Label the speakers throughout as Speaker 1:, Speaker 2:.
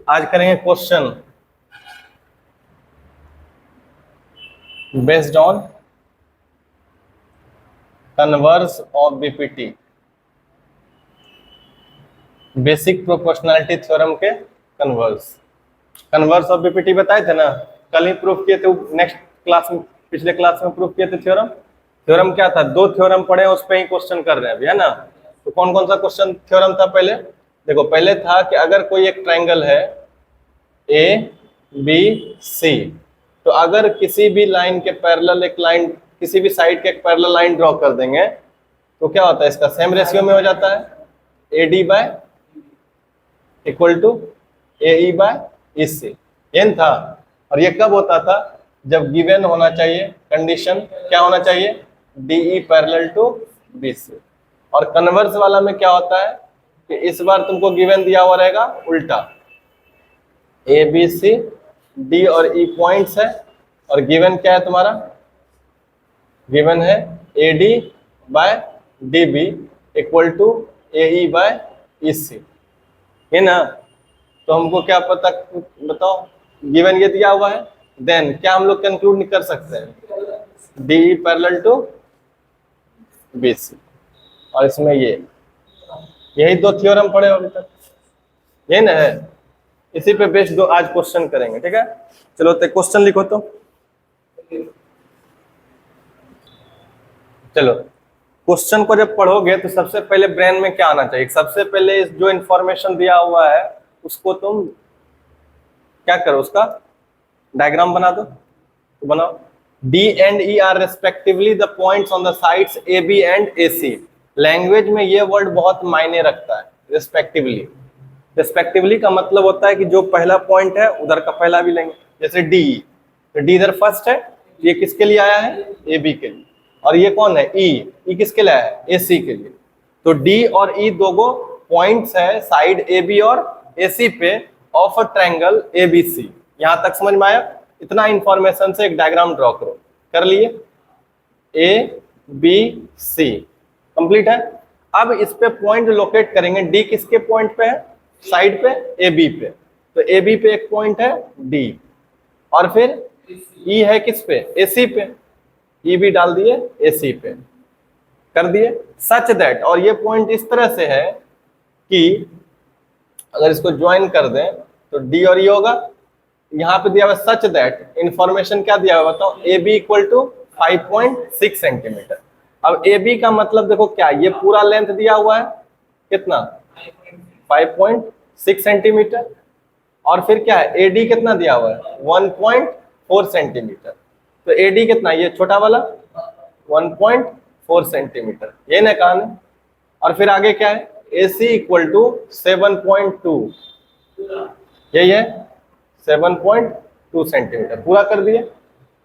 Speaker 1: आज करेंगे question based on converse of BPT, basic proportionality theorem के कन्वर्स ऑफ बीपीटी बताए थे ना, कल ही प्रूफ किए थे। नेक्स्ट क्लास में, पिछले क्लास में प्रूफ किए थे थ्योरम क्या था, दो थ्योरम पढ़े उस पे ही क्वेश्चन कर रहे हैं अभी, है ना। तो कौन कौन सा क्वेश्चन थ्योरम था पहले देखो। पहले था कि अगर कोई एक ट्रायंगल है ए बी सी, तो अगर किसी भी लाइन के पैरेलल एक लाइन, किसी भी साइड के एक पैरेलल लाइन ड्रॉ कर देंगे तो क्या होता है, इसका सेम रेशियो में हो जाता है A D by equal to A E by E C. एन था। और ये कब होता था, जब गिवन होना चाहिए कंडीशन, क्या होना चाहिए, D E parallel to B C. और कन्वर्स वाला में क्या होता है कि इस बार तुमको गिवन दिया हुआ रहेगा उल्टा, ए बी सी डी और ई पॉइंट्स है, और गिवन क्या है तुम्हारा, गिवन है A D by D B equal to A E by E C, है ना। तो हमको क्या पता, बताओ, गिवन ये दिया हुआ है, देन क्या हम लोग कंक्लूड कर सकते हैं, D E parallel to B C. और इसमें ये यही दो थ्योरम पढ़े अभी तक, यही ना है, इसी पे बेस्ड दो आज क्वेश्चन करेंगे, ठीक है। चलो तो क्वेश्चन लिखो तो। चलो क्वेश्चन को जब पढ़ोगे तो सबसे पहले ब्रेन में क्या आना चाहिए, सबसे पहले जो इंफॉर्मेशन दिया हुआ है उसको तुम क्या करो, उसका डायग्राम बना दो। तो बनाओ, D and E are respectively the points on the sides A B and A C. Language में ये वर्ड बहुत मायने रखता है, रेस्पेक्टिवली। रेस्पेक्टिवली का मतलब होता है कि जो पहला पॉइंट है उधर का पहला भी लेंगे, जैसे डी, तो डी इधर फर्स्ट है, ये किसके लिए आया है, ए बी के लिए। और ये कौन है, ई किसके लिए आया है, ए सी के लिए। तो डी और ई दो पॉइंट्स है साइड ए बी और ए सी पे of a triangle A B C. यहां तक समझ में आया। इतना इंफॉर्मेशन से एक डायग्राम ड्रॉ करो, कर लिए, ए बी सी कंप्लीट है। अब इस पे पॉइंट लोकेट करेंगे, डी किसके पॉइंट पे है, साइड पे ए बी पे, तो ए बी पे एक पॉइंट है डी, और फिर ई है किस पे, ए सी पे, ई भी डाल दिए ए सी पे, कर दिए। सच दैट, और ये पॉइंट इस तरह से है कि अगर इसको ज्वाइन कर दें तो डी और ई होगा। यहाँ पे दिया हुआ सच दैट, इंफॉर्मेशन क्या दिया हुआ बताओ, A B equal to 5.6 centimetre. अब ए बी का मतलब देखो क्या, ये पूरा लेंथ दिया हुआ है कितना, 5.6 सेंटीमीटर, और फिर क्या है, ए डी कितना दिया हुआ है, 1.4 सेंटीमीटर। तो ए डी कितना, ये छोटा वाला 1.4 सेंटीमीटर, ये ना कहा। और फिर आगे क्या है, ए सी इक्वल टू 7.2, यही है 7.2 सेंटीमीटर, पूरा कर दिए।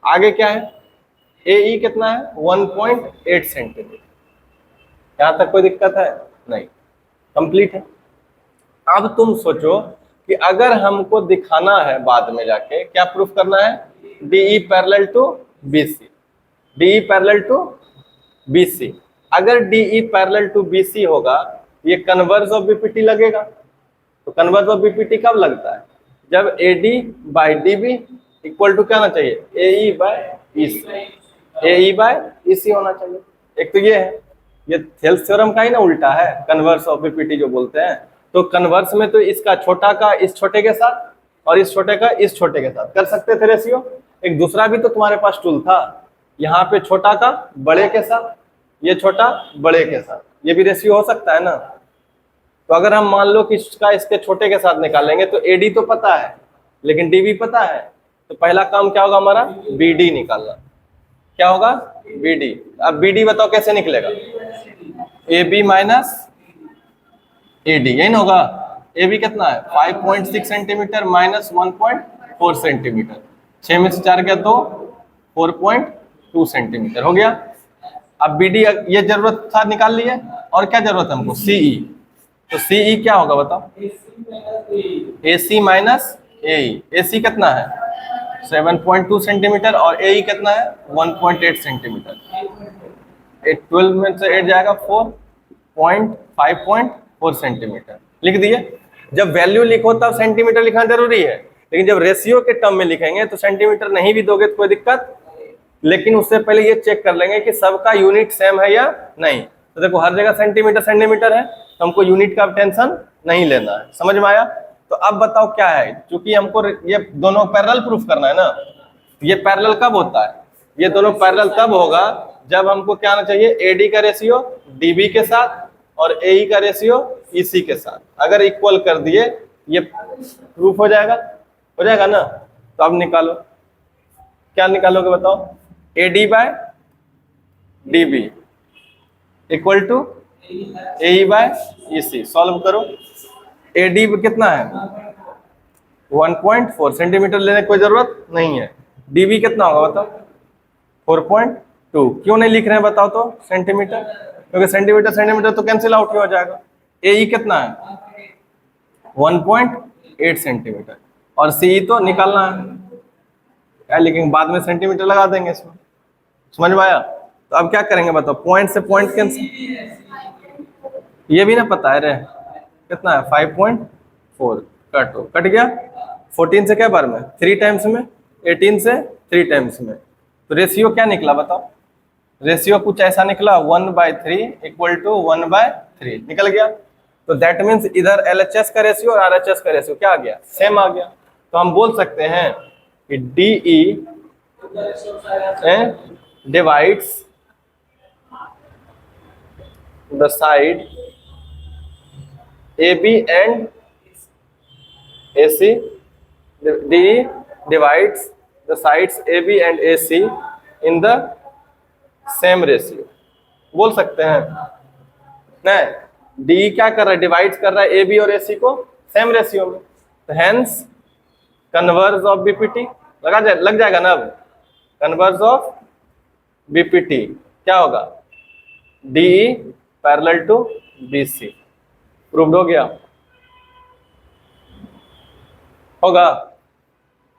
Speaker 1: आगे क्या है, ए ई कितना है, 1.8 सेंटीमीटर। यहां तक कोई दिक्कत है नहीं, कंप्लीट है। अब तुम सोचो कि अगर हमको दिखाना है बाद में जाके, क्या प्रूफ करना है, D E parallel to B C, D E parallel to B C. अगर D E parallel to B C होगा, ये कन्वर्स ऑफ बीपीटी लगेगा। तो कन्वर्स ऑफ बीपीटी कब लगता है, जब A D by D B equal to क्या होना चाहिए, ए E by E C, A E by E सी होना चाहिए। एक तो ये है, ये थेल्स थ्योरम का ही ना उल्टा है, कन्वर्स ऑफ बीपीटी जो बोलते हैं। तो कन्वर्स में तो इसका छोटा का इस छोटे के साथ और इस छोटे का इस छोटे के साथ कर सकते थे रेशियो। एक दूसरा भी तो तुम्हारे पास टूल था, यहाँ पे छोटा का बड़े के साथ, ये छोटा बड़े के साथ, ये भी रेशियो हो सकता है ना। तो अगर हम मान लो कि इसका इसके छोटे के साथ निकालेंगे तो एडी तो पता है लेकिन डी भी पता है, तो पहला काम क्या होगा हमारा, बी डी निकालना। क्या होगा, बी डी। अब बी डी बताओ कैसे निकलेगा, A B minus A D, यही ना होगा। ए बी कितना है, 5.6 सेंटीमीटर माइनस 1.4 सेंटीमीटर, 6 में से 4 गया तो 4.2 सेंटीमीटर हो गया। अब बी डी ये जरूरत था, निकाल लिए। और क्या जरूरत है हमको, सीई। तो सीई क्या होगा बताओ, ए सी माइनस ए ई। ए सी कितना है 7.2 सेंटीमीटर और ए ई कितना है 1.8 सेंटीमीटर। 12 में से 8 जाएगा 4.5.4 सेंटीमीटर, लिख दिए। जब वैल्यू लिखो तब सेंटीमीटर लिखना जरूरी है, लेकिन जब रेशियो के टर्म में लिखेंगे तो सेंटीमीटर नहीं भी दोगे तो कोई दिक्कत, लेकिन उससे पहले ये चेक कर लेंगे कि सबका यूनिट सेम है या नहीं। तो देखो हर जगह सेंटीमीटर सेंटीमीटर है, तो हमको यूनिट का टेंशन नहीं लेना है। समझ में आया? तो अब बताओ क्या है, क्योंकि हमको ये दोनों पैरेलल प्रूफ करना है ना। ये पैरेलल कब होता है? ये दोनों पैरेलल तब होगा जब हमको क्या आना चाहिए, एडी का रेशियो डीबी के साथ और एई का रेशियो ईसी के साथ। अगर इक्वल कर दिए ये प्रूफ हो जाएगा ना। तो अब निकालो, क्या निकालोगे बताओ? AD by DB equal to AE by EC. Solve करो। एडी कितना है? 1.4 सेंटीमीटर लेने की कोई जरूरत नहीं है। डीबी कितना होगा बताओ? 4.2। क्यों नहीं लिख रहे हैं बताओ तो सेंटीमीटर? क्योंकि सेंटीमीटर सेंटीमीटर तो कैंसिल आउट हो जाएगा। एई कितना है? 1.8 सेंटीमीटर। और सी तो निकालना है, लेकिन बाद में सेंटीमीटर लगा देंगे इसमें। समझ में आया? तो अब क्या करेंगे बताओ? पॉइंट से पॉइंट कैंसिल। ये भी ना पता है रे कितना है? 5.4। कट गया। 14 से क्या बार में? 3 टाइम्स में। 18 से 3 टाइम्स में। तो रेशियो क्या निकला बताओ? रेशियो कुछ ऐसा निकला 1/3 इक्वल टू 1/3 निकल गया। तो दैट मीन्स इधर एलएचएस का रेशियो और आरएचएस का रेशियो क्या आ गया? सेम आ गया। तो हम बोल सकते हैं कि DE divides the side AB and AC. DE divides the sides AB and AC in the same ratio. बोल सकते हैं नहीं? DE क्या कर रहा है? डिवाइड कर रहा है AB और AC को सेम रेशियो में। तो हेंस कन्वर्ज ऑफ बीपीटी लग जाएगा ना। अब कन्वर्ज ऑफ बीपीटी क्या होगा? DE parallel to BC। Proved हो गया होगा।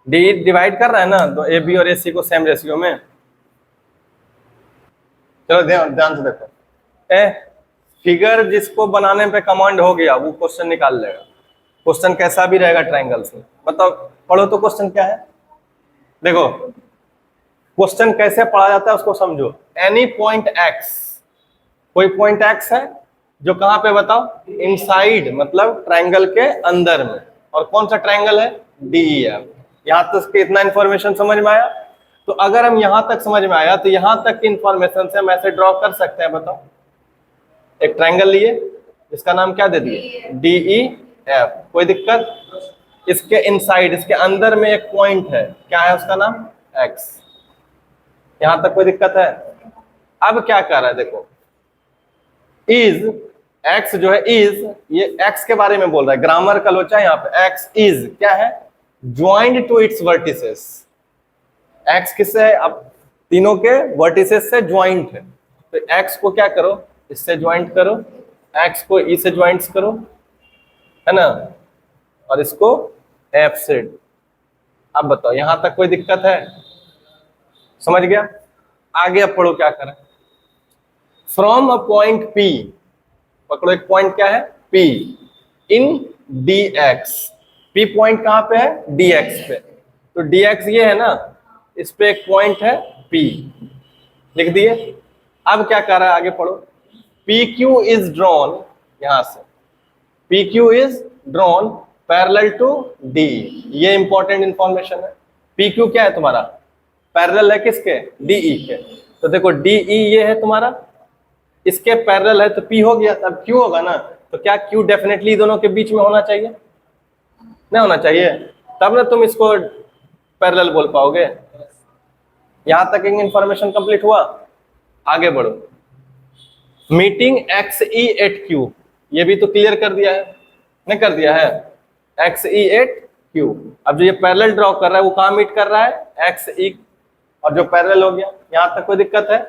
Speaker 1: डी डिवाइड कर रहा है ना, तो ए बी और ए सी को सेम रेशियो में। चलो ध्यान से देखो। फिगर जिसको बनाने पे कमांड हो गया वो क्वेश्चन निकाल लेगा। क्वेश्चन कैसा भी रहेगा ट्रायंगल से। बताओ, पढ़ो तो क्वेश्चन क्या है। देखो क्वेश्चन कैसे पढ़ा जाता है उसको समझो। एनी पॉइंट एक्स, कोई पॉइंट एक्स है जो कहां पे बताओ? इनसाइड मतलब ट्रायंगल के अंदर में। और कौन सा ट्रायंगल है? DEF। यहां तक इतना इंफॉर्मेशन समझ में आया? तो अगर हम यहां तक समझ में आया तो यहां तक की इंफॉर्मेशन से हम ऐसे ड्रॉ कर सकते हैं। बताओ, एक ट्रायंगल लिए इसका नाम क्या दे दिए? DEF। कोई दिक्कत? इसके इनसाइड, इसके अंदर में एक पॉइंट है, क्या है उसका नाम? X। यहां तक कोई दिक्कत है? अब क्या कर रहा है देखो, इज एक्स जो है इज, ये एक्स के बारे में बोल रहा है। ग्रामर का लोचा यहाँ पे। एक्स इज क्या है? Joined to its vertices. X किससे है? अब तीनों के वर्टिसेस से ज्वाइंट है। तो एक्स को क्या करो? इससे ज्वाइंट करो, एक्स को ई से ज्वाइंट करो, है ना, और इसको एफ से। अब बताओ यहां तक कोई दिक्कत है? समझ गया? आगे अब पढ़ो क्या करें। फ्रॉम अ पॉइंट P, पकड़ो एक पॉइंट क्या है? P इन dx। P पॉइंट कहां पे है? dx पे। तो dx ये है ना, इस पे एक पॉइंट है P, लिख दिए। अब क्या कर रहा है? आगे पढ़ो। PQ इज ड्रॉन, यहां से PQ is drawn parallel to D। ये इंपॉर्टेंट इंफॉर्मेशन है। PQ क्या है तुम्हारा? पैरेलल है किसके? DE के। तो देखो DE ये है तुम्हारा, इसके पैरेलल है तो P हो गया, तब Q होगा ना। तो क्या Q डेफिनेटली दोनों के बीच में होना चाहिए? नहीं होना चाहिए? तब ना तुम इसको पैरेलल बोल पाओगे। यहां तक एक इंफॉर्मेशन कंप्लीट हुआ। आगे बढ़ो। मीटिंग XE एट Q, ये भी तो क्लियर कर दिया है, नहीं कर दिया है? XE at Q। अब जो ये पैरेलल ड्रॉ कर रहा है वो कहां मीट कर रहा है? XE, और जो पैरेलल हो गया। यहां तक कोई दिक्कत है?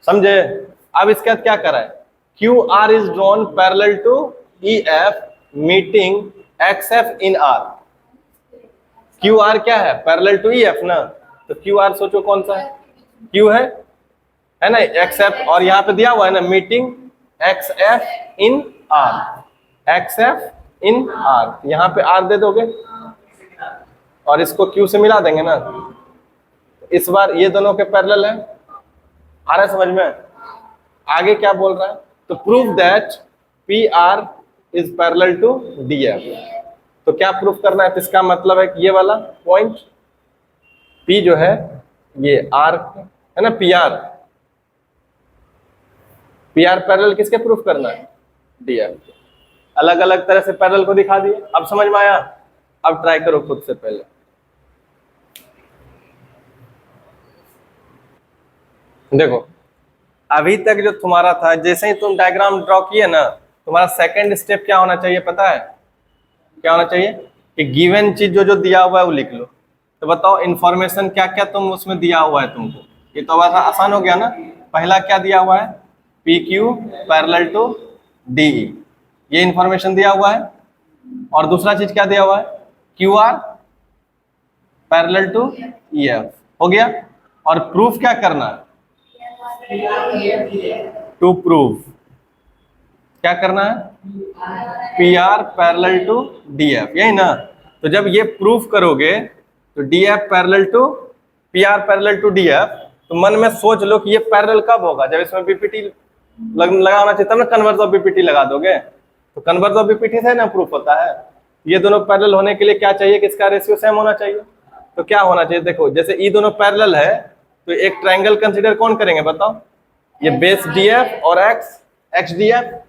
Speaker 1: समझे? अब इसके बाद क्या कर रहा है? QR is drawn parallel to EF meeting XF in R। QR क्या है? पैरेलल टू EF ना। तो QR सोचो कौन सा है? Q है ना, XF, और यहाँ पे दिया हुआ है ना meeting XF in R। XF in are, यहाँ पे आर दे दोगे और इसको क्यू से मिला देंगे ना, इस बार ये दोनों के पैरेलल है। आ रहा है समझ में? आगे क्या बोल रहा है, तो prove that P R is parallel to D F. तो क्या प्रूफ करना है, तो इसका मतलब है कि ये वाला पॉइंट पी जो है ये आर है ना, पी आर पैरेलल किसके प्रूफ करना है, डी एफ। अलग अलग तरह से पैरेलल को दिखा दिए, अब समझ में आया? अब ट्राई करो खुद से पहले। देखो अभी तक जो तुम्हारा था, जैसे ही तुम डायग्राम ड्रॉ किए ना, तुम्हारा सेकंड स्टेप क्या होना चाहिए पता है? क्या होना चाहिए कि गिवन चीज जो जो दिया हुआ है वो लिख लो। तो बताओ इंफॉर्मेशन क्या क्या तुम उसमें दिया हुआ है तुमको, ये तो आसान हो गया ना। पहला क्या दिया हुआ है, P Q parallel to D E, ये इंफॉर्मेशन दिया हुआ है। और दूसरा चीज क्या दिया हुआ है, Q R parallel to E F, हो गया। और प्रूफ क्या करना है, टू प्रूव क्या करना है, P R parallel to D F, यही ना। तो जब ये प्रूफ करोगे तो D F parallel to P R parallel to D F, तो मन में सोच लो कि ये पैरेलल कब होगा, जब इसमें बीपीटी लगाना चाहिए तब ना कन्वर्स ऑफ बीपीटी लगा दोगे। तो कन्वर्स ऑफ बीपीटी से ना प्रूफ होता है। ये दोनों पैरेलल होने के लिए क्या चाहिए, किसका रेशियो सेम होना चाहिए। तो क्या होना चाहिए, देखो जैसे ये दोनों पैरेलल है तो एक ट्रायंगल कंसीडर कौन करेंगे बताओ, ये बेस डी एफ और एक्स डी एफ,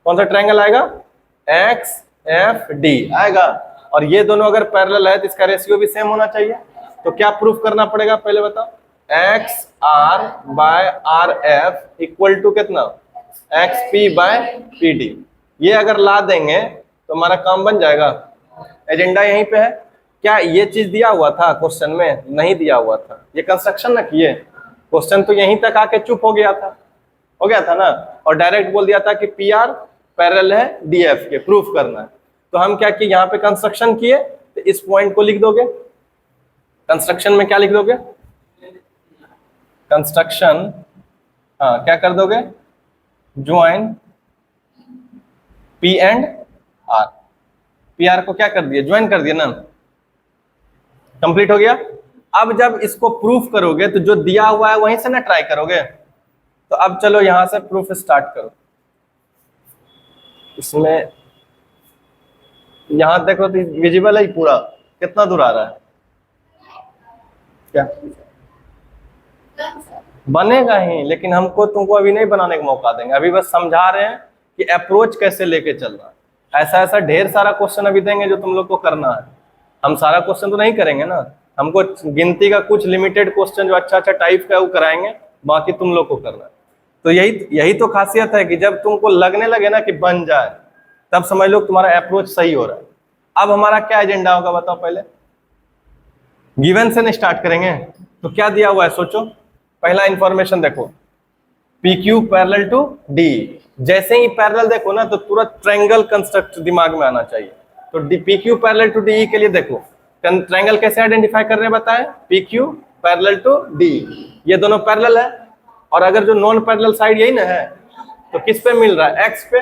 Speaker 1: कौन सा ट्रायंगल आएगा, एक्स एफ डी आएगा। और ये दोनों अगर पैरेलल है तो इसका रेशियो भी सेम होना चाहिए। तो क्या प्रूफ करना पड़ेगा पहले बताओ, X R by R F equal to कितना, X P by P D. ये अगर ला देंगे तो हमारा काम बन जाएगा। एजेंडा यहीं पे है। क्या ये चीज दिया हुआ था क्वेश्चन में, नहीं दिया हुआ था, ये कंस्ट्रक्शन ना किए, क्वेश्चन तो यहीं तक आके चुप हो गया था ना, और डायरेक्ट बोल दिया था कि पी आर पैरेलल है डी एफ के, प्रूफ करना है। तो हम क्या किए, यहाँ पे कंस्ट्रक्शन किए, तो इस पॉइंट को लिख दोगे। कंस्ट्रक्शन में क्या लिख दोगे, कंस्ट्रक्शन, हाँ क्या कर दोगे, join P and R. P R को क्या कर दिया, ज्वाइन कर दिया ना, कंप्लीट हो गया। अब जब इसको प्रूफ करोगे तो जो दिया हुआ है वहीं से ना ट्राई करोगे। तो अब चलो यहां से प्रूफ स्टार्ट करो। इसमें यहां देखो तो विजिबल है पूरा, कितना दूर आ रहा है, क्या बनेगा ही, लेकिन हमको तुमको अभी नहीं बनाने का मौका देंगे, अभी बस समझा रहे हैं कि अप्रोच कैसे लेके चलना है। ऐसा ढेर सारा क्वेश्चन अभी देंगे जो तुम लोग को करना है। हम सारा क्वेश्चन तो नहीं करेंगे ना, हमको गिनती का कुछ लिमिटेड क्वेश्चन जो अच्छा टाइप का वो कराएंगे, बाकी तुम लोग को करना है। तो यही तो खासियत है कि जब तुमको लगने लगे ना कि बन जाए, तब समझ लो तुम्हारा अप्रोच सही हो रहा है। अब हमारा क्या एजेंडा होगा बताओ, पहले गिवन से नहीं स्टार्ट करेंगे। तो क्या दिया हुआ है सोचो, पहला इंफॉर्मेशन देखो, P Q parallel to D. जैसे ही पैरेलल देखो ना तो तुरंत ट्रायंगल कंस्ट्रक्ट दिमाग में आना चाहिए। तो P Q parallel to D के लिए देखो ट्रायंगल कैसे आइडेंटिफाई कर रहे हैं बताएं, P Q parallel to D, ये दोनों पैरेलल है। और अगर जो नॉन पैरेलल साइड यही ना है तो किस पे मिल रहा है, एक्स पे।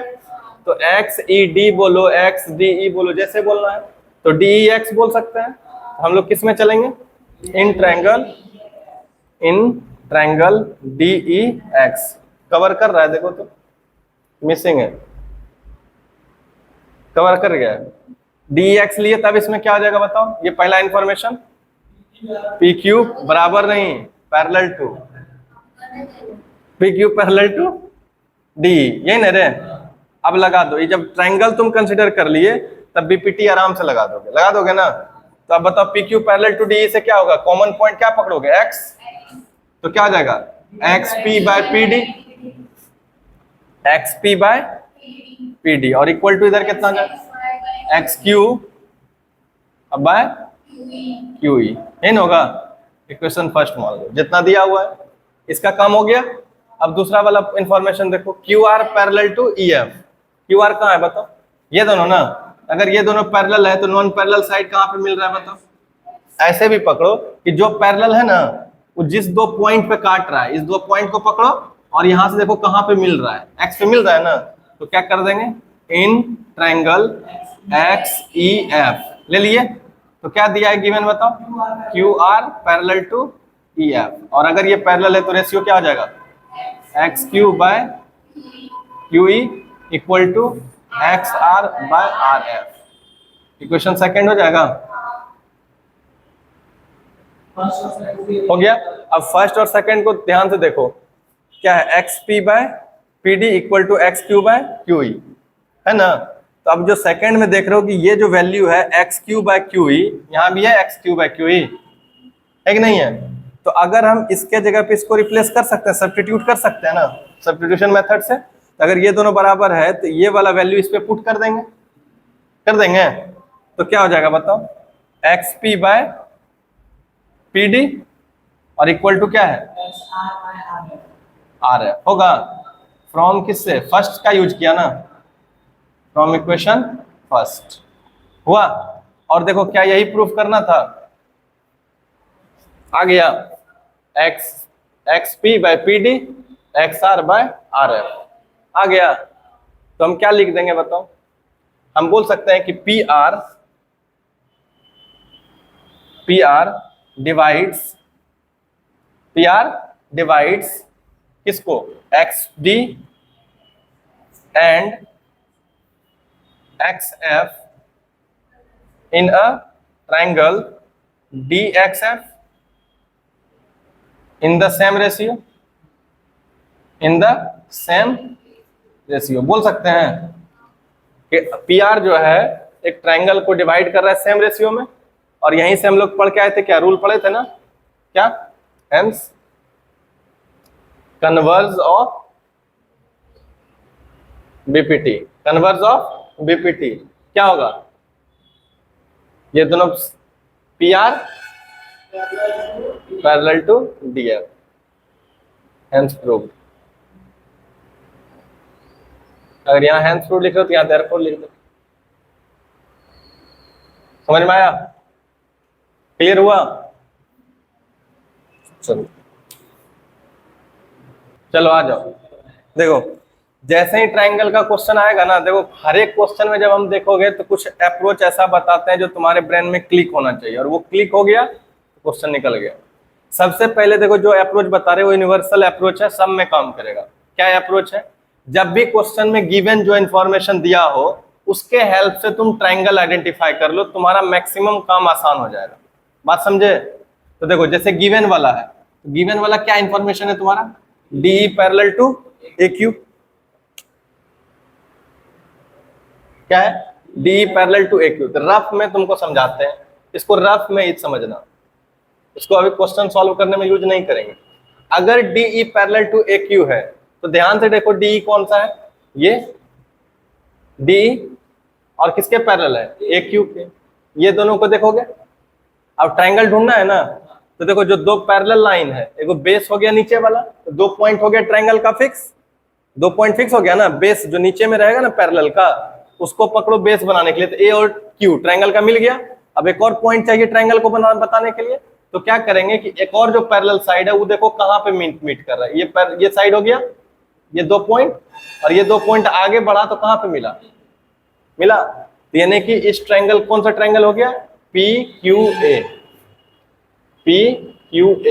Speaker 1: तो एक्स ई डी बोलो, एक्स डी ई बोलो, जैसे बोलना है। तो डी ई एक्स बोल सकते हैं। हम लोग किस में चलेंगे, in triangle D E x. Cover कर रहा है देखो, तो मिसिंग है, कवर कर गया है। डी एक्स लिए तब इसमें क्या हो जाएगा बताओ, ये पहला इंफॉर्मेशन, पी क्यू बराबर नहीं parallel to, P Q parallel to D, यही ना रे। अब लगा दो, ये जब ट्रायंगल तुम कंसीडर कर लिए तब बीपीटी आराम से लगा दोगे ना। तो अब बताओ P Q parallel to D से क्या होगा, कॉमन पॉइंट क्या पकड़ोगे, एक्स। तो क्या हो जाएगा, x P by P D, x P by P D, और इक्वल टू इधर कितना जाए, एक्स क्यू अब बाय क्यू ई, यही होगा। इक्वेशन फर्स्ट मान लो, जितना दिया हुआ है इसका काम हो गया। अब दूसरा वाला इंफॉर्मेशन देखो, Q R parallel to E F. Q R कहाँ है बताओ, ये दोनों ना। अगर ये दोनों पैरेलल है तो नॉन पैरेलल साइड कहाँ पे मिल रहा है बताओ। ऐसे भी पकड़ो कि जो पैरेलल है ना वो जिस दो पॉइंट पे काट रहा है, इस दो पॉइंट को पकड़ो और यहां से देखो कहाँ पे मिल रहा है, एक्स पे मिल रहा है ना। तो क्या कर देंगे, in triangle X E F ले लिए, तो क्या दिया है गिवन बताओ, Q R parallel to E F, और अगर ये पैरेलल है तो रेशियो क्या हो जाएगा, X Q by Q E equal to X R by R F. Equation second हो जाएगा, हो गया। अब फर्स्ट और सेकंड को ध्यान से देखो, क्या है, X P by P D equal to X Q by Q E, है ना। तो अब जो सेकंड में देख रहे हो कि ये जो वैल्यू है X Q by Q E, यहां भी है X Q by Q E, है कि नहीं है। तो अगर हम इसके जगह पे इसको रिप्लेस कर सकते हैं, सब्स्टिट्यूट कर सकते हैं ना, सब्स्टिट्यूशन मेथड से। तो अगर ये दोनों बराबर है तो ये वाला वैल्यू इस पे पुट कर देंगे, कर देंगे, तो क्या हो जाएगा बताओ, x P by P D और इक्वल टू क्या है, आर एफ होगा। फ्रॉम किससे, फर्स्ट का यूज किया ना, फ्रॉम इक्वेशन फर्स्ट हुआ। और देखो क्या यही प्रूफ करना था, आ गया X X P by P D X R by R F आ गया। तो हम क्या लिख देंगे बताओ, हम बोल सकते हैं कि पी आर डिवाइड्स किसको, x D and x F in a triangle D x F in the same ratio, बोल सकते हैं कि पी आर जो है एक ट्रायंगल को डिवाइड कर रहा है सेम रेशियो में। और यहीं से हम लोग पढ़ के आए थे, क्या रूल पढ़े थे ना, क्या, hence converse of BPT, converse of BPT क्या होगा, ये दोनों P R parallel to D F, hence proved. अगर यहाँ हेंस प्रूव्ड लिख रहे हो तो यहाँ देयरफॉर लिख दो। समझ में आया, क्लियर हुआ, चलो आ जाओ। देखो जैसे ही ट्रायंगल का क्वेश्चन आएगा ना, देखो हर एक क्वेश्चन में जब हम देखोगे तो कुछ अप्रोच ऐसा बताते हैं जो तुम्हारे ब्रेन में क्लिक होना चाहिए, और वो क्लिक हो गया तो क्वेश्चन निकल गया। सबसे पहले देखो जो अप्रोच बता रहे हो यूनिवर्सल अप्रोच है, सब में काम करेगा। क्या अप्रोच है, जब भी क्वेश्चन में गिवन जो इन्फॉर्मेशन दिया हो उसके हेल्प से तुम ट्रायंगल आइडेंटिफाई कर लो, तुम्हारा मैक्सिमम काम आसान हो जाएगा। बात समझे। तो देखो जैसे गिवन वाला है, तो गिवन वाला क्या इंफॉर्मेशन है तुम्हारा, D parallel to A Q, क्या है, D parallel to A Q. तो रफ में तुमको समझाते हैं, इसको रफ में ही समझना, इसको अभी क्वेश्चन सॉल्व करने में यूज नहीं करेंगे। अगर D E parallel to A Q है तो ध्यान से देखो डी कौन सा है, ये डी और किसके पैरेलल है, ए क्यू के। ये दोनों को देखोगे, अब ट्रायंगल ढूंढना है ना, तो देखो जो दो पैरेलल लाइन है, एगो बेस हो गया नीचे वाला, तो 2 पॉइंट हो गया ट्रायंगल का फिक्स, 2 पॉइंट फिक्स हो गया ना। बेस जो नीचे में रहेगा ना पैरेलल का, उसको पकड़ो बेस बनाने के लिए, तो ए और क्यू ट्रायंगल का मिल गया। अब एक और पॉइंट चाहिए ट्रायंगल को बताने के लिए, तो क्या करेंगे कि एक और जो पैरेलल साइड है वो देखो कहाँ पे मीट कर रहा है, ये साइड हो गया, ये 2 पॉइंट, और ये 2 पॉइंट आगे बढ़ा तो कहाँ पे मिला, यानी कि इस ट्रायंगल, कौन सा ट्रायंगल हो गया, पी क्यू ए।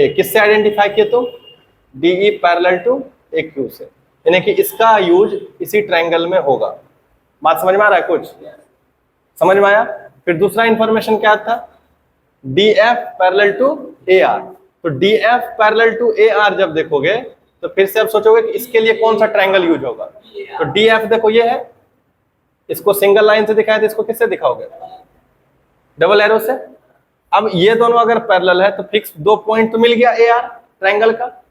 Speaker 1: किससे आइडेंटिफाई किए तो, DE parallel to A Q से, यानी कि इसका यूज इसी ट्रायंगल में होगा। बात समझ में आ रहा है, कुछ समझ में आया। फिर दूसरा इंफॉर्मेशन क्या था, D F parallel to A R. तो D F parallel to A R जब देखोगे तो फिर से अब सोचोगे कि इसके लिए कौन सा ट्रायंगल यूज होगा। तो डी एफ देखो ये है, इसको सिंगल लाइन से दिखाया तो इसको किससे दिखाओगे, डबल एरो से। अब ये दोनों अगर पैरेलल है तो फिक्स 2 पॉइंट तो मिल गया ए आर ट्रायंगल का,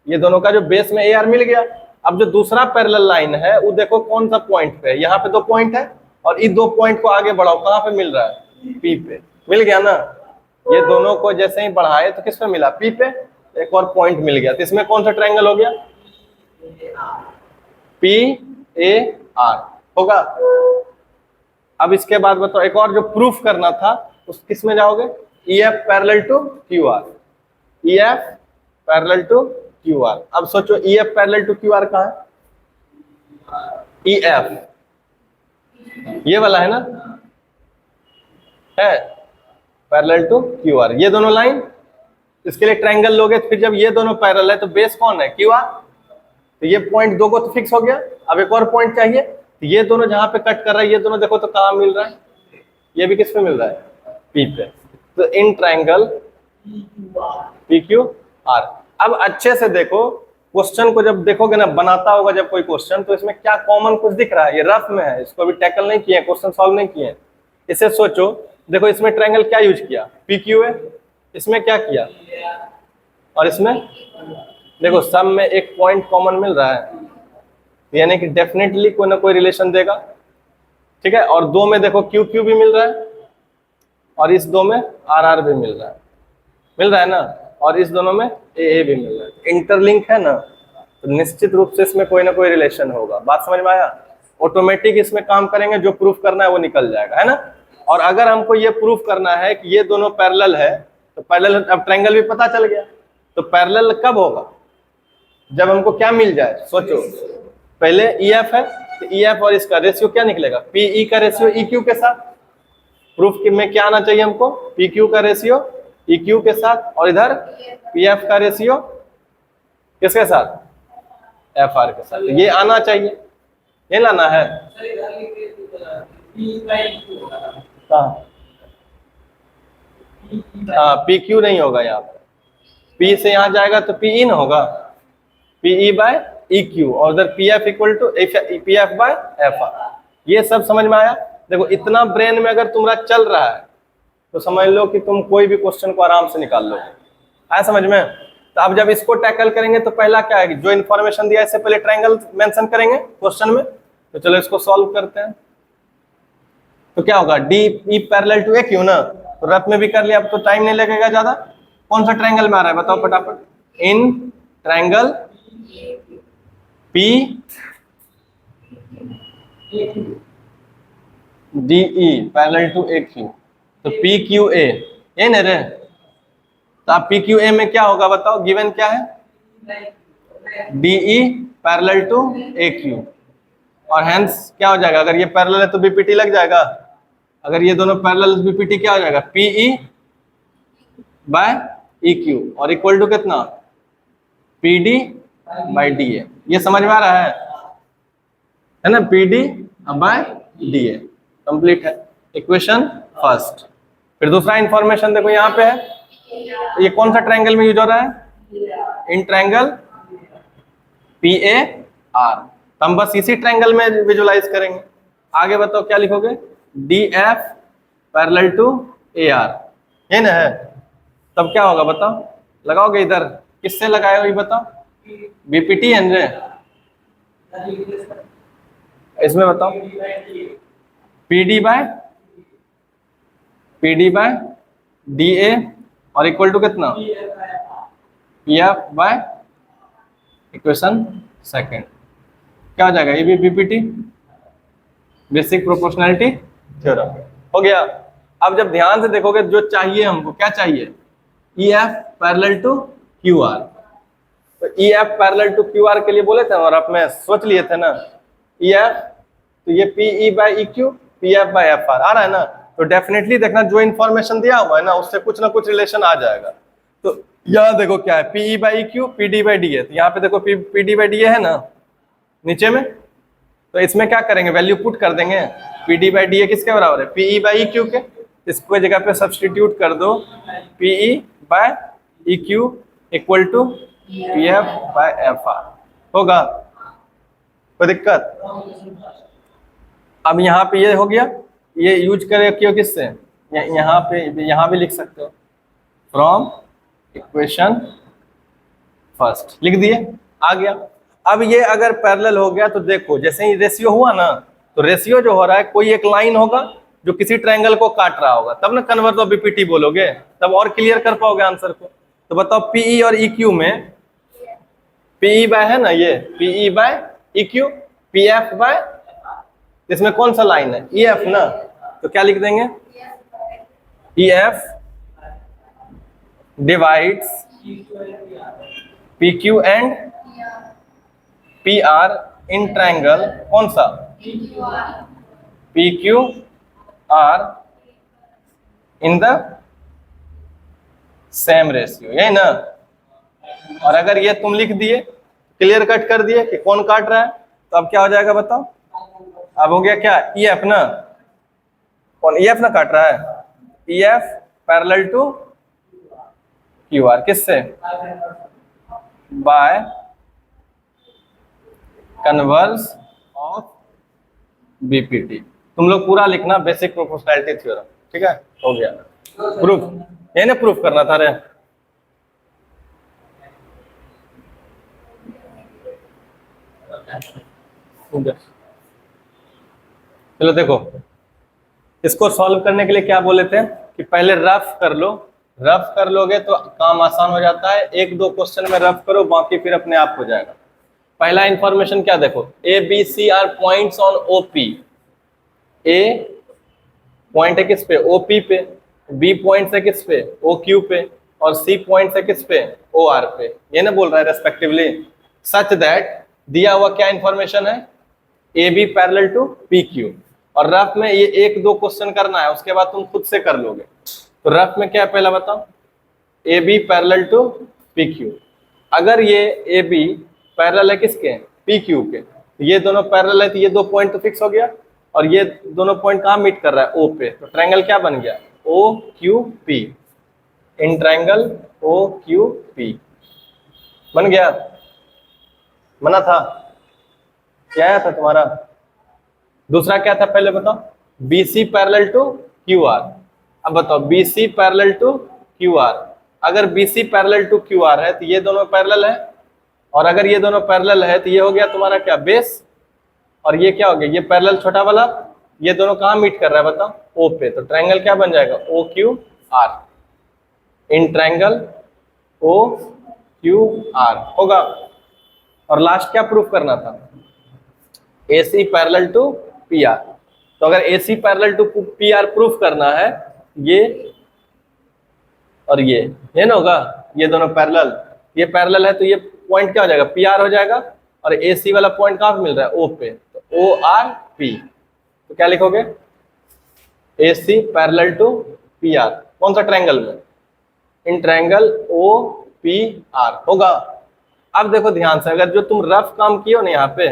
Speaker 1: ये दोनों का जो बेस में ए आर मिल गया। अब जो दूसरा पैरेलल लाइन है वो देखो कौन सा पॉइंट पे है, यहाँ पे 2 पॉइंट है, और इस 2 पॉइंट को आगे बढ़ाओ, कहाँ पे मिल रहा है, पी पे, मिल गया ना। ये दोनों को जैसे ही बढ़ाए तो किस पे मिला, पी पे, एक और पॉइंट मिल गया। तो इसमें कौन सा ट्रायंगल हो गया, पी ए आर होगा। अब इसके बाद बताओ, एक और जो प्रूफ करना था उस किस में जाओगे, E F parallel to Q R, E F parallel to Q R. अब सोचो E F parallel to Q R कहाँ है, ई एफ ये वाला है ना, है पैरेलल टू क्यू आर। ये दोनों लाइन, इसके लिए ट्रायंगल लोगे तो फिर जब ये दोनों पैरेलल है तो बेस कौन है, क्यू आर। तो ये पॉइंट दो को तो फिक्स हो गया, अब एक और पॉइंट चाहिए। तो ये दोनों जहां पे कट कर रहा है, ये दोनों देखो तो कहां मिल रहा है, ये भी किस पे मिल रहा है, पी पे। तो इन ट्रायंगल पी क्यू आर। अब अच्छे से देखो क्वेश्चन को, जब देखोगे ना बनाता होगा जब कोई क्वेश्चन, तो इसमें क्या कॉमन कुछ दिख रहा है, ये रफ में है, इसको अभी टैकल नहीं किए, क्वेश्चन सॉल्व नहीं किए। इसे सोचो, देखो इसमें ट्रायंगल क्या यूज किया, पी क्यू है, इसमें क्या किया, और इसमें देखो सब में एक पॉइंट कॉमन मिल रहा है, यानी कि डेफिनेटली कोई ना कोई रिलेशन देगा, ठीक है। और दो में देखो क्यू क्यू भी मिल रहा है, और इस दो में आर आर भी मिल रहा है ना, और इस दोनों में ए भी मिल रहा है, इंटरलिंक है ना, तो निश्चित रूप से इसमें कोई ना कोई रिलेशन होगा। बात समझ में आया, ऑटोमेटिक इसमें काम करेंगे, जो प्रूफ करना है वो निकल जाएगा, है ना। और अगर हमको ये प्रूफ करना है कि ये दोनों पैरेलल है, तो पैरेलल, अब ट्रायंगल भी पता चल गया, तो पैरेलल कब होगा, जब हमको क्या मिल जाए, सोचो पहले ई एफ है, तो ई एफ और इसका रेशियो क्या निकलेगा, पी ई का रेशियो ई क्यू के साथ। प्रूफ में क्या आना चाहिए हमको, पी क्यू का रेशियो ई क्यू के साथ, और इधर पी एफ का रेशियो किसके साथ, एफ आर के साथ। ये आना चाहिए, ये लाना है। हाँ पी क्यू नहीं होगा यहाँ पे, पी से यहाँ जाएगा तो पी ई ना होगा, P E by E Q, और उधर P F equal to P F by F R. ये सब समझ में आया। देखो इतना ब्रेन में अगर तुम्हारा चल रहा है तो समझ लो कि तुम कोई भी क्वेश्चन को आराम से निकाल लोगे, आया समझ में। तो अब जब इसको टैकल करेंगे तो पहला क्या है, जो इन्फॉर्मेशन दिया है इससे पहले ट्रायंगल मेंशन करेंगे क्वेश्चन में। तो चलो इसको सॉल्व करते हैं। तो क्या होगा, D E parallel to A Q ना, तो रफ में भी कर लिया, अब तो टाइम नहीं लगेगा ज्यादा। कौन सा ट्रायंगल में आ रहा है बताओ फटाफट, in triangle P D E parallel to A Q, तो पी क्यू ए, ये नहीं रे, तो आप पी क्यू ए में क्या होगा बताओ, गिवन क्या है, D E parallel to A Q, और हेंस क्या हो जाएगा, अगर ये पैरेलल है तो बीपीटी लग जाएगा, अगर ये दोनों पैरेलल बीपीटी क्या हो जाएगा, पीई बाय ई क्यू, और इक्वल टू कितना, P D by D A. ये समझ में आ रहा है ना, P D by D A complete है, इक्वेशन फर्स्ट। फिर दूसरा इंफॉर्मेशन देखो यहाँ पे है, ये कौन सा ट्रायंगल में यूज हो रहा है, इन ट्रायंगल पी ए आर। तो हम बस इसी ट्रायंगल में विजुलाइज करेंगे। आगे बताओ क्या लिखोगे, D F parallel to A R, ये ना है। तब क्या होगा बताओ, लगाओगे इधर, किससे लगाए हो ये बताओ, बीपीटी एन रे, इसमें बताओ P D by D A, और इक्वल टू कितना, P F by equation second. क्या हो जाएगा, ये भी बीपीटी, बेसिक प्रोपोर्शनैलिटी थ्योरम हो गया। अब जब ध्यान से देखोगे, जो चाहिए हमको, क्या चाहिए, E F parallel to Q R. तो E F parallel to Q R के लिए बोले थे और आप में सोच लिए थे ना, ई एफ, तो ये P E by E Q, P F by F R आ रहा है ना। तो डेफिनेटली देखना, जो इन्फॉर्मेशन दिया हुआ है ना उससे कुछ ना कुछ रिलेशन आ जाएगा। तो यहाँ देखो क्या है, P E by Q, P D by D है, तो यहाँ पे देखो पी डी बाई डी है ना नीचे में, तो इसमें क्या करेंगे, वैल्यू पुट कर देंगे, पी डी बाई डी किसके बराबर है, पी ई बाई क्यू के। इसको जगह पे सब्सटीट्यूट कर दो, P E by E Q equal to P F by F R होगा, कोई दिक्कत। अब यहाँ पे ये हो गया, ये यूज करे क्यों, किससे, यहाँ पे, यहाँ भी लिख सकते हो, फ्रॉम इक्वेशन फर्स्ट लिख दिए, आ गया। अब ये अगर पैरेलल हो गया तो देखो, जैसे ही रेशियो हुआ ना, तो रेशियो जो हो रहा है, कोई एक लाइन होगा जो किसी ट्रायंगल को काट रहा होगा, तब ना कन्वर्ट ऑफ बीपीटी बोलोगे, तब और क्लियर कर पाओगे आंसर को। तो बताओ पीई और ई क्यू में, पीई बाय है ना, ये P E by E Q, P F by, इसमें कौन सा लाइन है, ई एफ ना, तो क्या लिख देंगे, E F divides P Q and P R in triangle, कौन सा, P Q R in the same ratio, यही ना। और अगर ये तुम लिख दिए, क्लियर कट कर दिए कि कौन काट रहा है, तो अब क्या हो जाएगा बताओ। अब हो गया क्या, ई एफ ना, कौन ई एफ ना काट रहा है, E F parallel to Q R, किससे, बाय कन्वर्स ऑफ बीपीटी। तुम लोग पूरा लिखना, बेसिक प्रोपोर्शनैलिटी थ्योरम, ठीक है, हो गया प्रूफ, ये ना प्रूफ करना था रे। चलो देखो, इसको सॉल्व करने के लिए क्या बोले थे कि पहले रफ कर लो, रफ कर लोगे तो काम आसान हो जाता है, एक दो क्वेश्चन में रफ करो, बाकी फिर अपने आप हो जाएगा। पहला इंफॉर्मेशन क्या देखो, A B C are points on OP, A point है किस पे, ओपी पे, बी पॉइंट है किस पे, ओ क्यू पे, और सी पॉइंट है किस पे, ओ आर पे, ये ना बोल रहा है रेस्पेक्टिवली, सच दैट दिया हुआ क्या इंफॉर्मेशन है, A B parallel to P Q. और रफ में ये एक दो क्वेश्चन करना है, उसके बाद तुम खुद से कर लोगे। तो रफ में क्या है पहला बताओ, A B parallel to P Q. अगर ये ए बी पैरेलल है किसके, पी क्यू के, ये दोनों पैरेलल है तो ये दो पॉइंट तो फिक्स हो गया, और ये दोनों पॉइंट कहाँ मीट कर रहा है, ओ पे, तो ट्रायंगल क्या बन गया, O Q P, in triangle O Q P बन गया, बना था, क्या आया था तुम्हारा। दूसरा क्या था पहले बताओ, B C parallel to Q R. अब बताओ B C parallel to Q R, अगर B C parallel to Q R है तो ये दोनों पैरेलल है, और अगर ये दोनों पैरेलल है तो ये हो गया तुम्हारा क्या, बेस, और ये क्या हो गया, ये पैरेलल छोटा वाला, ये दोनों कहाँ मीट कर रहा है बताओ, ओ पे, तो ट्रायंगल क्या बन जाएगा, O Q R, in triangle O Q R होगा। और लास्ट क्या प्रूफ करना था, A C parallel to P R. तो अगर A C parallel to P R proof करना है, ये और ये ना होगा, ये दोनों पैरेलल, ये पैरेलल है तो ये पॉइंट क्या हो जाएगा, पी आर हो जाएगा, और ए सी वाला पॉइंट कहाँ पे मिल रहा है, ओ पे, तो ओ आर पी, तो क्या लिखोगे, A C parallel to P R, कौन सा ट्रायंगल में, in triangle O P R होगा। अब देखो ध्यान से, अगर जो तुम रफ काम किए हो ना यहाँ पे,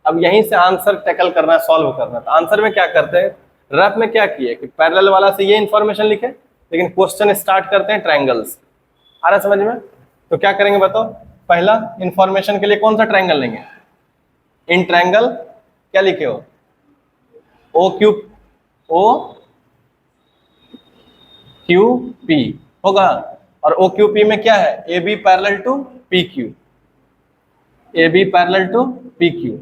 Speaker 1: अब यहीं से आंसर टैकल करना है, सॉल्व करना है। तो आंसर में क्या करते हैं, रफ में क्या किए कि पैरेलल वाला से ये इंफॉर्मेशन लिखे, लेकिन क्वेश्चन स्टार्ट करते हैं ट्रायंगल्स, आ रहा समझ में। तो क्या करेंगे बताओ, पहला इंफॉर्मेशन के लिए कौन सा ट्रायंगल लेंगे, इन ट्रायंगल क्या लिखे हो, O Q, O Q P होगा, और ओ क्यू पी में क्या है, A B parallel to P Q, A B parallel to P Q.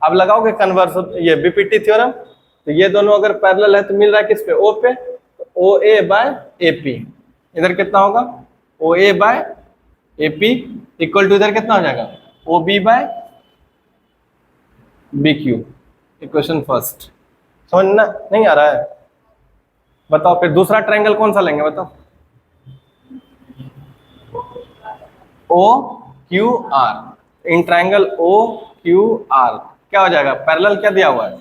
Speaker 1: अब लगाओगे कन्वर्स, ये बीपीटी थ्योरम, तो ये दोनों अगर पैरेलल है तो मिल रहा है किस पे, ओ पे, तो ओ ए बाय ए पी, इधर कितना होगा, O A by A P equal to इधर कितना हो जाएगा, O B by B Q. Equation first समझना नहीं आ रहा है, बताओ फिर दूसरा ट्रायंगल कौन सा लेंगे बताओ, O Q R, in triangle O Q R क्या हो जाएगा, पैरेलल क्या दिया हुआ है,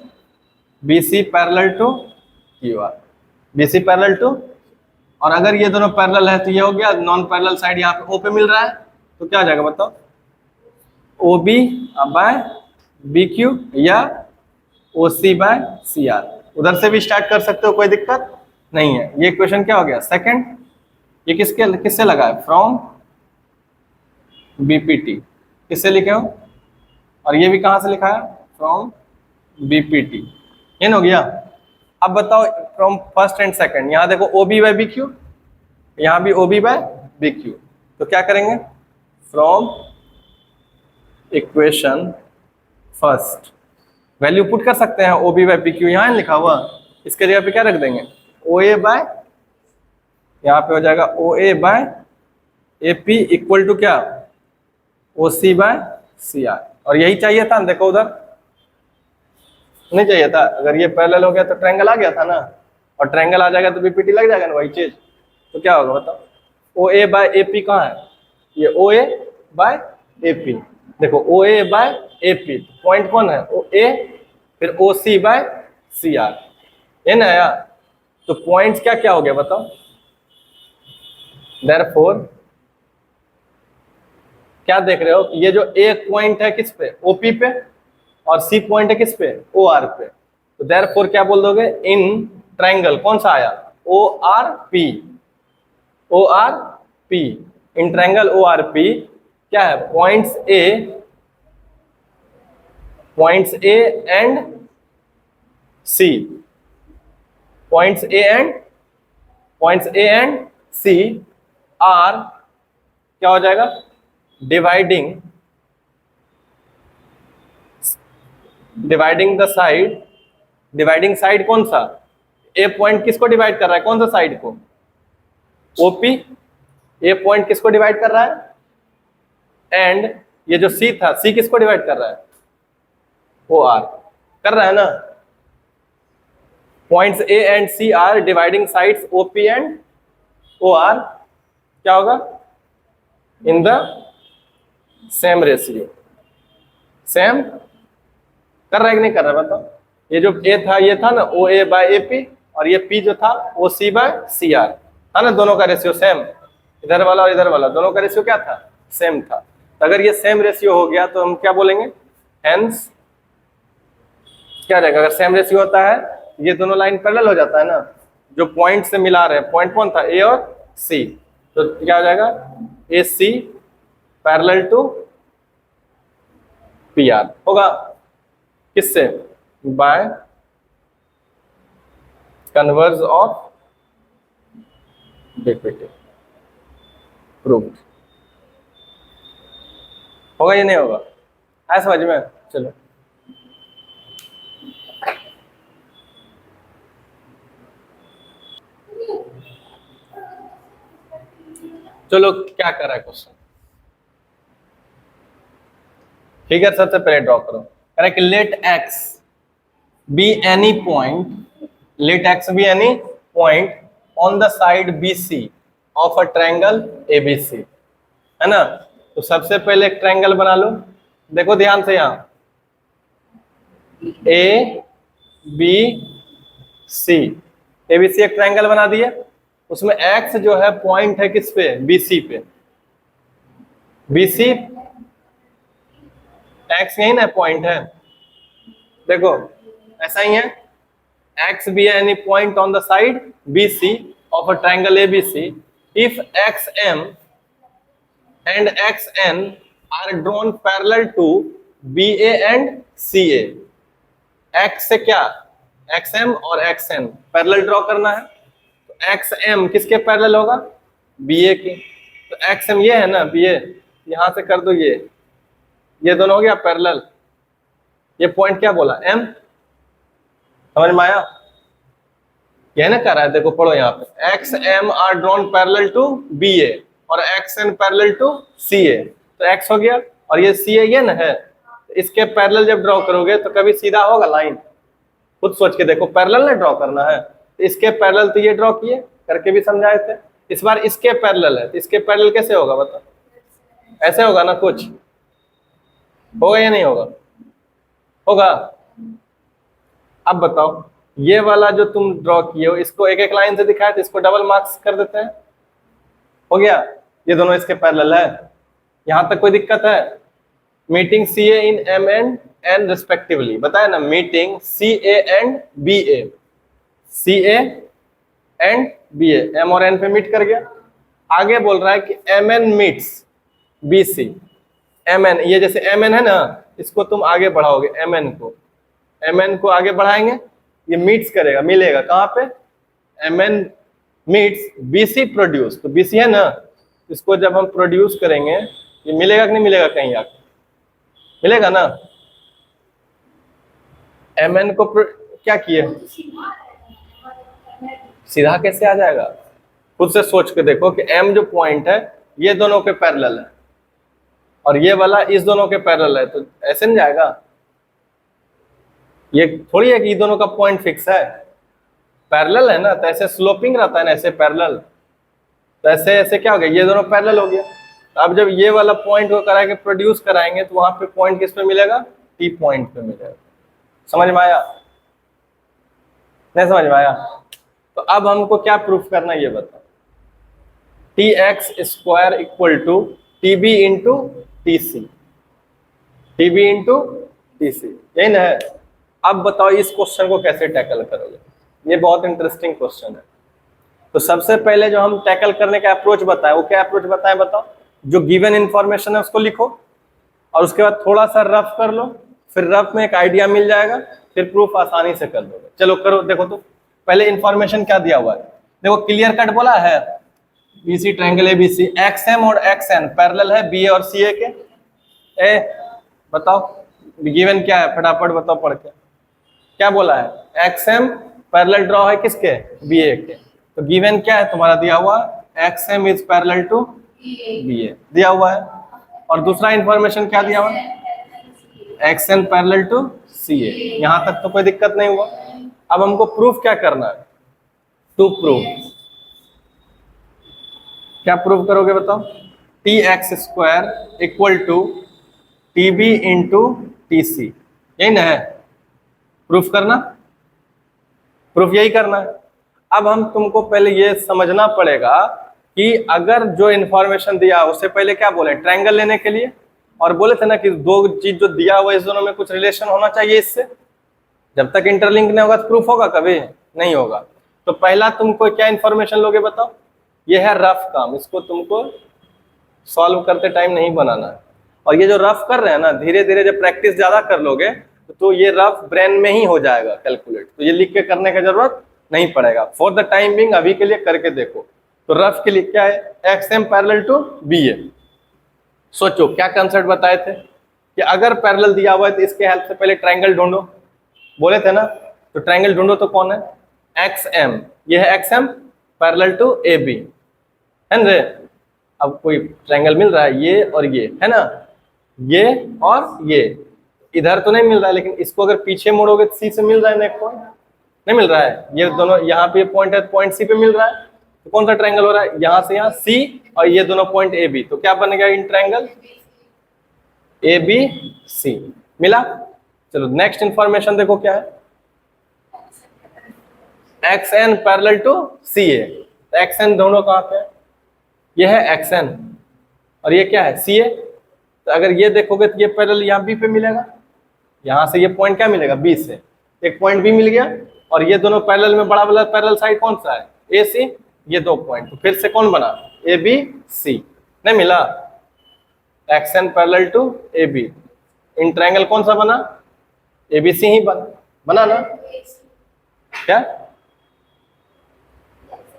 Speaker 1: B C parallel to Q R, B C parallel to, और अगर ये दोनों पैरेलल है तो ये हो गया, नॉन पैरेलल साइड यहाँ पे ओ पे मिल रहा है, तो क्या हो जाएगा बताओ, O B by B Q या ओ सी बाय सी आर। उधर से भी स्टार्ट कर सकते हो, कोई दिक्कत नहीं है। ये क्वेश्चन क्या हो गया, सेकंड। ये किससे लगा है, फ्रॉम बीपीटी, किससे लिखे हो, और ये भी कहां से लिखा है, फ्रॉम बीपीटी, ये हो गया। अब बताओ फ्रॉम फर्स्ट एंड सेकंड, यहाँ देखो O B by B Q, यहाँ भी O B by B Q, तो क्या करेंगे, from equation first value put कर सकते हैं, O B by B Q यहाँ लिखा हुआ, इसके जगह पे क्या रख देंगे, ओ ए बाय, यहाँ पे हो जाएगा O A by A P equal to क्या, ओ सी बाय सी आर। और यही चाहिए था, देखो उधर नहीं चाहिए था, अगर ये पैरेलल हो गया तो ट्रायंगल आ गया था ना, और ट्रायंगल आ जाएगा तो बीपीटी लग जाएगा ना, वही चीज। तो क्या होगा बताओ, ओ ए बाय ए पी कहाँ है, ये ओ ए बाय ए पी, देखो ओ A by A P, point कौन है, ओ ए, फिर ओ सी बाय सी आर, ये ना आया, तो पॉइंट्स क्या क्या हो गया बताओ। देयरफॉर क्या देख रहे हो, ये जो ए पॉइंट है किस पे, ओपी पे, और सी पॉइंट है किस पे, ओ आर पे। तो देयरफॉर क्या बोल दोगे, इन ट्रायंगल, कौन सा आया, O R P, O R P, in triangle O R P क्या है, points A and C, points A and C are क्या हो जाएगा, dividing the side, dividing side कौन सा, ए पॉइंट किसको डिवाइड कर रहा है, कौन सा साइड को, ओपी, ए पॉइंट किसको डिवाइड कर रहा है, एंड ये जो सी था, सी किसको डिवाइड कर रहा है, ओ आर, कर रहा है ना। Points A and C are dividing sides OP and O R, क्या होगा, in the same ratio, same कर रहा है कि नहीं कर रहा है बताओ। ये जो ए था ये था ना ओ ए बाय ए पी, और ये पी जो था ओ सी बाय सी आर था ना, दोनों का रेशियो सेम, इधर वाला और इधर वाला दोनों का रेशियो क्या था, सेम था। तो अगर ये सेम रेशियो हो गया तो हम क्या बोलेंगे, हेंस क्या रहेगा, अगर सेम रेशियो होता है ये दोनों लाइन पैरेलल हो जाता है ना, जो पॉइंट से मिला रहे हैं, पॉइंट कौन था, ए और सी, तो क्या हो जाएगा, A C parallel to P R होगा, किससे, by converse of derivative, proved, होगा या नहीं होगा, है समझ में। चलो चलो क्या कर रहा है क्वेश्चन, फिगर सबसे पहले ड्रॉ करो, कह रहा है कि let X be any point, let X be any point on the side B C of a triangle A B C, है ना। तो सबसे पहले एक ट्रायंगल बना लो, देखो ध्यान से, यहां ए बी सी, ए बी सी एक ट्रायंगल बना दिया, उसमें एक्स जो है पॉइंट है किस पे, बी सी पे, बी सी एक्स यही ना पॉइंट है, देखो ऐसा ही है, X be any point on the side B C of a triangle A B C if X M and X N are drawn parallel to B A and C A, X से क्या, X M और X N parallel draw करना है, तो X M किसके पैरेलल होगा, B A की, तो एक्स एम ये है ना बी ए, यहां से कर दो ये दोनों हो गया पैरेलल, ये पॉइंट क्या बोला, एम, समझ में आया, यह ना कर रहा है, देखो पढ़ो यहाँ पे, X M R drawn parallel to B A और X N parallel to C A, तो एक्स हो गया, और ये सी ए ये ना है, इसके पैरेलल जब ड्रॉ करोगे तो कभी सीधा होगा लाइन, खुद सोच के देखो, पैरेलल ना ड्रॉ करना है, तो इसके पैरेलल तो ये ड्रॉ किए, करके भी समझाए थे, इस बार इसके पैरेलल है, तो इसके पैरेलल कैसे होगा बताओ, ऐसे होगा ना, कुछ होगा या नहीं होगा, होगा। अब बताओ ये वाला जो तुम ड्रॉ किए हो इसको एक एक लाइन से दिखाया, तो इसको डबल मार्क्स कर देते हैं, हो गया, ये दोनों इसके पैरेलल है, यहां तक कोई दिक्कत है, meeting C A in M and N respectively, बताया ना, meeting C A and B A, C A and B A, M और एन पे मीट कर गया, आगे बोल रहा है कि M N meets B C, M N, ये जैसे एम एन है ना, इसको तुम आगे बढ़ाओगे, एम एन को आगे बढ़ाएंगे, ये मीट्स करेगा, मिलेगा कहाँ पे, M N meets B C produce, तो बी सी है ना, इसको जब हम प्रोड्यूस करेंगे ये मिलेगा कि नहीं मिलेगा, कहीं आके मिलेगा ना, एम एन को क्या किए, सीधा कैसे आ जाएगा, खुद से सोच के देखो कि एम जो पॉइंट है ये दोनों के पैरेलल है और ये वाला इस दोनों के पैरेलल है, तो ऐसे नहीं जाएगा, ये थोड़ी है कि ये दोनों का पॉइंट फिक्स है, पैरेलल है ना, तो ऐसे स्लोपिंग रहता है ना, ऐसे पैरेलल, तो ऐसे ऐसे क्या हो गया, ये दोनों पैरेलल हो गया, तो अब जब ये वाला पॉइंट को कराएंगे, प्रोड्यूस कराएंगे, तो वहां पे पॉइंट किस पे मिलेगा, टी पॉइंट पे मिलेगा, समझ में आया, नहीं समझ में आया, तो अब हमको क्या प्रूफ करना है ये बताओ। T X square equal to T B into T C, T B into T C, यही ना है। अब बताओ इस क्वेश्चन को कैसे टैकल करोगे, ये बहुत इंटरेस्टिंग क्वेश्चन है। तो सबसे पहले जो हम टैकल करने का अप्रोच बताएं, वो क्या अप्रोच बताएं बताओ। जो गिवन इंफॉर्मेशन है उसको लिखो और उसके बाद थोड़ा सा रफ कर लो, फिर रफ में एक आइडिया मिल जाएगा, फिर प्रूफ आसानी से कर लोगे। चलो करो, देखो तो पहले इंफॉर्मेशन क्या दिया हुआ है, देखो क्लियर कट बोला है B C triangle A B C, X M और एक्स एन पैरेलल है बी ए और सी ए के। ए बताओ गिवन क्या है, फटाफट बताओ पढ़ के। क्या बोला है, एक्स एम पैरेलल ड्रॉ है किसके, बी ए के। तो गिवन क्या है तुम्हारा दिया हुआ, X M is parallel to B A दिया हुआ है। और दूसरा इंफॉर्मेशन क्या दिया हुआ, X N parallel to C A. यहां तक तो कोई दिक्कत नहीं हुआ। अब हमको प्रूफ क्या करना है, टू प्रूव, क्या प्रूव करोगे बताओ। T X square equal to T B into T C, यही ना है प्रूफ करना, प्रूफ यही करना है। अब हम तुमको पहले ये समझना पड़ेगा कि अगर जो इंफॉर्मेशन दिया उससे पहले क्या बोले, ट्रायंगल लेने के लिए, और बोले थे ना कि दो चीज जो दिया हुआ इस दोनों में कुछ रिलेशन होना चाहिए इससे। जब तक इंटरलिंक नहीं होगा तो प्रूफ होगा, कभी नहीं होगा। तो पहला तुमको क्या इंफॉर्मेशन लोगे बताओ, ये है रफ काम, इसको तुमको सॉल्व करते टाइम नहीं बनाना है। और ये जो रफ कर रहे हैं ना, धीरे धीरे जब प्रैक्टिस ज्यादा कर लोगे तो ये रफ ब्रेन में ही हो जाएगा कैलकुलेट, तो ये लिख के करने की जरूरत नहीं पड़ेगा। फॉर द टाइम बिंग अभी के लिए करके देखो। तो रफ के लिए क्या है, X M parallel to B A. सोचो क्या कंसेप्ट बताए थे कि अगर पैरेलल दिया हुआ है तो इसके हेल्प से पहले ट्रायंगल ढूंढो, बोले थे ना। तो ट्रायंगल ढूंढो तो कौन है, एक्स एम, ये है X M parallel to A B, है ना। अब कोई ट्रायंगल मिल रहा है, ये और ये है ना, ये और ये इधर तो नहीं मिल रहा है, लेकिन इसको अगर पीछे मोड़ोगे तो सी से मिल रहा है ना एक पॉइंट, नहीं मिल रहा है। ये दोनों यहाँ पे पॉइंट है, पॉइंट सी पे मिल रहा है। तो कौन सा ट्रायंगल हो रहा है, यहाँ से यहाँ सी, और ये दोनों पॉइंट ए बी, तो क्या बन गया इन ट्रायंगल ए बी सी, मिला। चलो नेक्स्ट इंफॉर्मेशन देखो क्या है, X N parallel to C A. X N दोनों कहाँ पे है, ये है एक्स एन और ये क्या है सी ए। तो अगर ये देखोगे तो ये पैरेलल यहाँ बी पे मिलेगा, यहाँ से ये पॉइंट क्या मिलेगा बी से, एक पॉइंट बी मिल गया। और ये दोनों पैरेलल में बड़ा वाला पैरेलल साइड कौन सा है, ए सी, ये दो पॉइंट, तो फिर से कौन बना, ए बी सी, नहीं मिला। X N parallel to A B, in triangle कौन सा बना, ए बी सी ही बना ना। क्या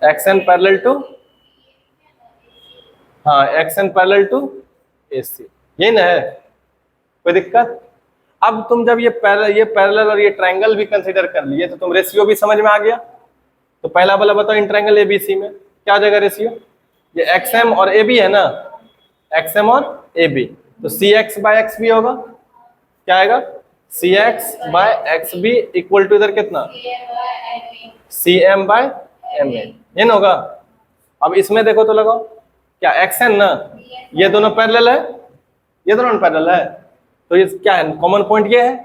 Speaker 1: एक्स एन पैरेलल टू, हाँ एक्स एन पैरेलल टू ए सी, यही ना है, कोई दिक्कत। अब तुम जब ये पैरेलल और ये ट्रायंगल भी कंसीडर कर लिए तो तुम रेशियो भी समझ में आ गया। तो पहला वाला बताओ इन ट्रायंगल एबीसी में क्या हो जाएगा रेशियो, ये एक्सएम और ए बी है ना, एक्सएम और ए बी, तो C X by X B होगा, क्या आएगा C X by X B equal to इधर कितना C M by M A, ये ना होगा। अब इसमें देखो तो लगाओ क्या एक्स एन ना, ये दोनों पैरेलल है, ये दोनों पैरेलल है, तो ये क्या है कॉमन पॉइंट ये है।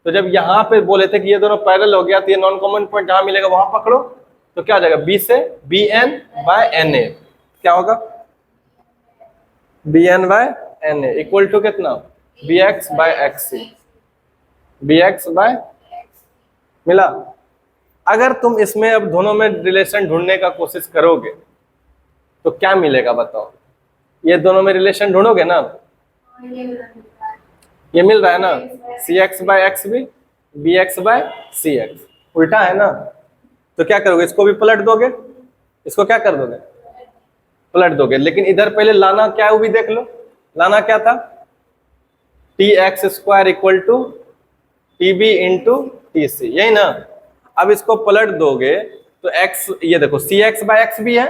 Speaker 1: तो जब यहाँ पे बोले थे कि ये दोनों पैरेलल हो गया तो ये नॉन कॉमन पॉइंट जहां मिलेगा वहां पकड़ो, तो क्या हो जाएगा बी से B N by N A, क्या होगा B N by N A equal to कितना B X by X C, B X by, मिला। अगर तुम इसमें अब दोनों में रिलेशन ढूंढने का कोशिश करोगे तो क्या मिलेगा बताओ, ये दोनों में रिलेशन ढूंढोगे ना, ये मिल रहा है ना C X by X B X by C X, उल्टा है ना। तो क्या करोगे, इसको भी पलट दोगे, इसको क्या कर दोगे पलट दोगे। लेकिन इधर पहले लाना क्या है वो भी देख लो, लाना क्या था T X square equal to T B into T C, यही ना। अब इसको पलट दोगे तो x, ये देखो सी एक्स बाय एक्स भी है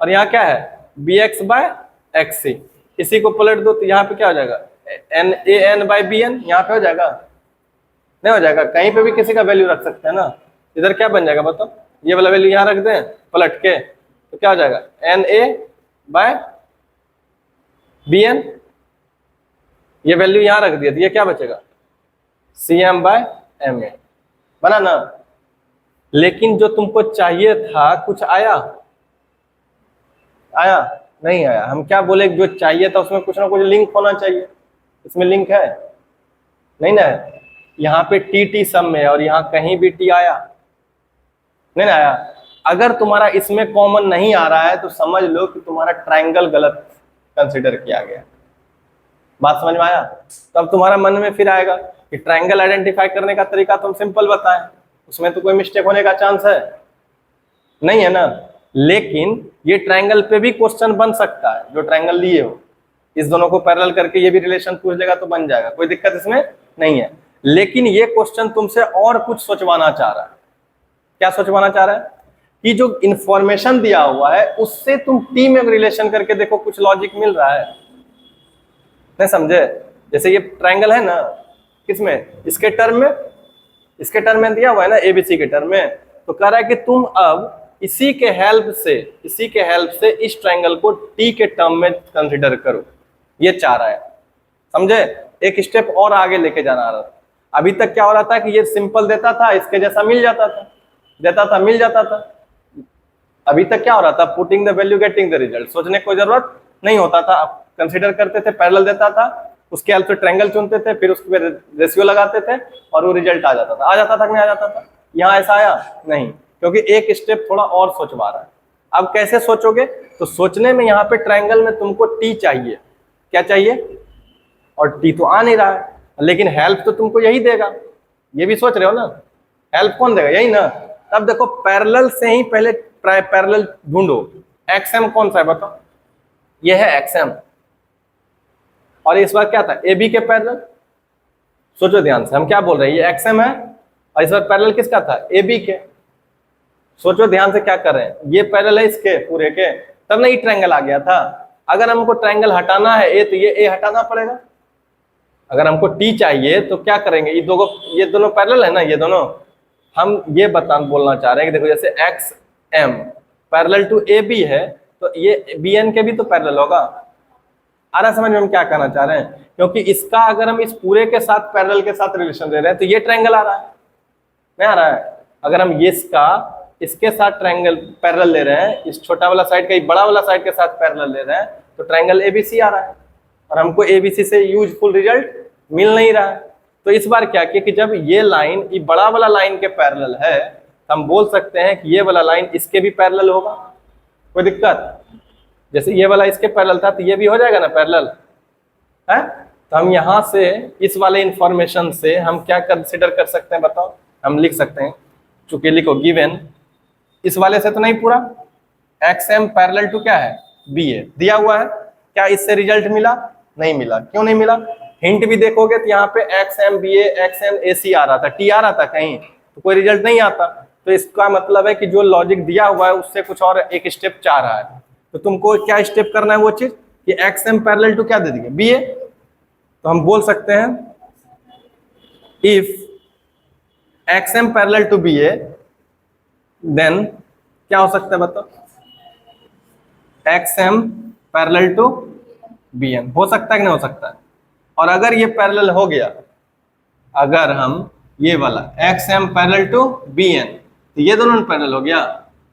Speaker 1: और यहाँ क्या है बी एक्स बाय एक्स सी, इसी को पलट दो तो यहाँ पे क्या हो जाएगा N A N by B N, यहाँ पे हो जाएगा नहीं हो जाएगा, कहीं पे भी किसी का वैल्यू रख सकते हैं ना। इधर क्या बन जाएगा बताओ, ये वाला वैल्यू यहाँ रख दें पलट के, तो क्या हो जाएगा N A by B N, ये वैल्यू यहाँ रख दिया तो ये क्या बचेगा C M by M A, बना ना। लेकिन जो तुमको चाहिए था कुछ आया? आया? नहीं आया। हम क्या बोले, जो चाहिए था उसमें कुछ ना कुछ लिंक होना चाहिए। इसमें लिंक है? नहीं ना है। यहाँ पे टी टी सब में है और यहाँ कहीं भी टी आया? नहीं ना आया। अगर तुम्हारा इसमें कॉमन नहीं आ रहा है तो समझ लो कि तुम्हारा ट्रायंगल गलत कंसिडर किया गया। बात समझ में आया? तो अब तुम्हारा मन में फिर आएगा कि ट्रायंगल आइडेंटिफाई करने का तरीका तुम सिंपल बताएं, उसमें तो कोई मिस्टेक होने का चांस है नहीं, है ना? लेकिन ये ट्रायंगल पे भी क्वेश्चन बन सकता है। जो ट्रायंगल लिए हो, इस दोनों को पैरेलल करके ये भी रिलेशन पूछ लेगा तो बन जाएगा, कोई दिक्कत इसमें नहीं है। लेकिन ये क्वेश्चन तुमसे और कुछ सोचवाना चाह रहा है। क्या सोचवाना चाह रहा है? कि जो इंफॉर्मेशन दिया हुआ है उससे तुम टी में रिलेशन करके देखो, कुछ लॉजिक मिल रहा है। नहीं समझे? जैसे ये ट्रायंगल है ना, किसमें? इसके टर्म में, इसके टर्म में दिया हुआ है ना, एबीसी के टर्म में। तो कह रहा है कि तुम अब इसी के हेल्प से इस ट्रायंगल को टी के टर्म में कंसीडर करो, ये चाह रहा है। समझे? एक स्टेप और आगे लेके जाना रहा। अभी तक क्या हो रहा था कि ये सिंपल देता था, इसके जैसा मिल जाता था, मिल जाता था। अभी तक क्या हो रहा था? Putting the value getting the result. सोचने की कोई जरूरत नहीं होता था। आप कंसीडर करते थे, पैरेलल देता था, उसके हेल्प से ट्रायंगल चुनते थे, फिर उसके रेशियो लगाते थे और वो रिजल्ट आ जाता था। कि नहीं आ जाता था? यहाँ ऐसा आया नहीं, क्योंकि एक स्टेप थोड़ा और सोचवा रहा है। अब कैसे सोचोगे? तो सोचने में यहाँ पे ट्रायंगल में तुमको टी चाहिए। क्या चाहिए? और टी तो आ नहीं रहा है, लेकिन हेल्प तो तुमको यही देगा। ये भी सोच रहे हो ना, हेल्प कौन देगा? यही ना। तब देखो पैरेलल से ही पहले पैरेलल ढूंढो। एक्सएम कौन सा है बताओ? ये है एक्सएम। और इस बार क्या था? ए बी के पैरेलल। सोचो ध्यान से, हम क्या बोल रहे हैं? ये एक्सएम है और इस बार पैरेलल किसका था? ए बी के। सोचो ध्यान से क्या कर रहे हैं? ये पैरेलल है इसके पूरे के, तब नहीं ट्रायंगल आ गया था। अगर हमको ट्रायंगल हटाना है ए, तो ये ए हटाना पड़ेगा। अगर हमको टी चाहिए तो क्या करेंगे? ये दोनों पैरेलल है ना, ये दोनों। हम ये बोलना चाह रहे हैं कि देखो, जैसे X M parallel to A B है, तो ये बी एन के भी तो पैरेलल होगा। आ रहा समझ में हम क्या कहना चाह रहे हैं? क्योंकि इसका अगर हम इस पूरे के साथ पैरेलल के साथ रिलेशन दे रहे हैं तो ये ट्रायंगल आ रहा है, नहीं आ रहा है? अगर हम ये इसके साथ ट्रायंगल पैरेलल ले रहे हैं, इस छोटा वाला साइड का बड़ा वाला साइड के साथ पैरेलल ले रहे हैं, तो ट्रायंगल एबीसी आ रहा है। और हमको एबीसी से यूजफुल रिजल्ट मिल नहीं रहा है। तो इस बार क्या किया कि जब ये लाइन, ये बड़ा वाला लाइन के पैरेलल है, हम बोल सकते हैं कि ये वाला लाइन इसके भी पैरेलल होगा। कोई दिक्कत? जैसे ये वाला इसके पैरेलल था तो ये भी हो जाएगा ना पैरेलल, है? तो हम यहाँ से इस वाले इंफॉर्मेशन से हम क्या कंसिडर कर सकते हैं बताओ? हम लिख सकते हैं, चूंकि लिखो गिवन, इस वाले से तो नहीं पूरा, एक्स एम पैरेलल टू क्या है? बी ए दिया हुआ है। क्या इससे रिजल्ट मिला? नहीं मिला। क्यों नहीं मिला? हिंट भी देखोगे तो यहाँ पे X M B A, X M A C आ रहा था, टी आ रहा था कहीं, तो कोई रिजल्ट नहीं आता। तो इसका मतलब है कि जो लॉजिक दिया हुआ है उससे कुछ और एक स्टेप चाह रहा है। तो तुमको क्या स्टेप करना है? वो चीज कि एक्स एम पैरेलल टू क्या दे देंगे? B A. तो हम बोल सकते हैं if X M parallel to B A, then क्या हो सकता है बताओ? X M parallel to B N. हो सकता है कि नहीं हो सकता है? और अगर ये पैरेलल हो गया, अगर हम ये वाला X M parallel to B N, तो ये दोनों पैरेलल हो गया,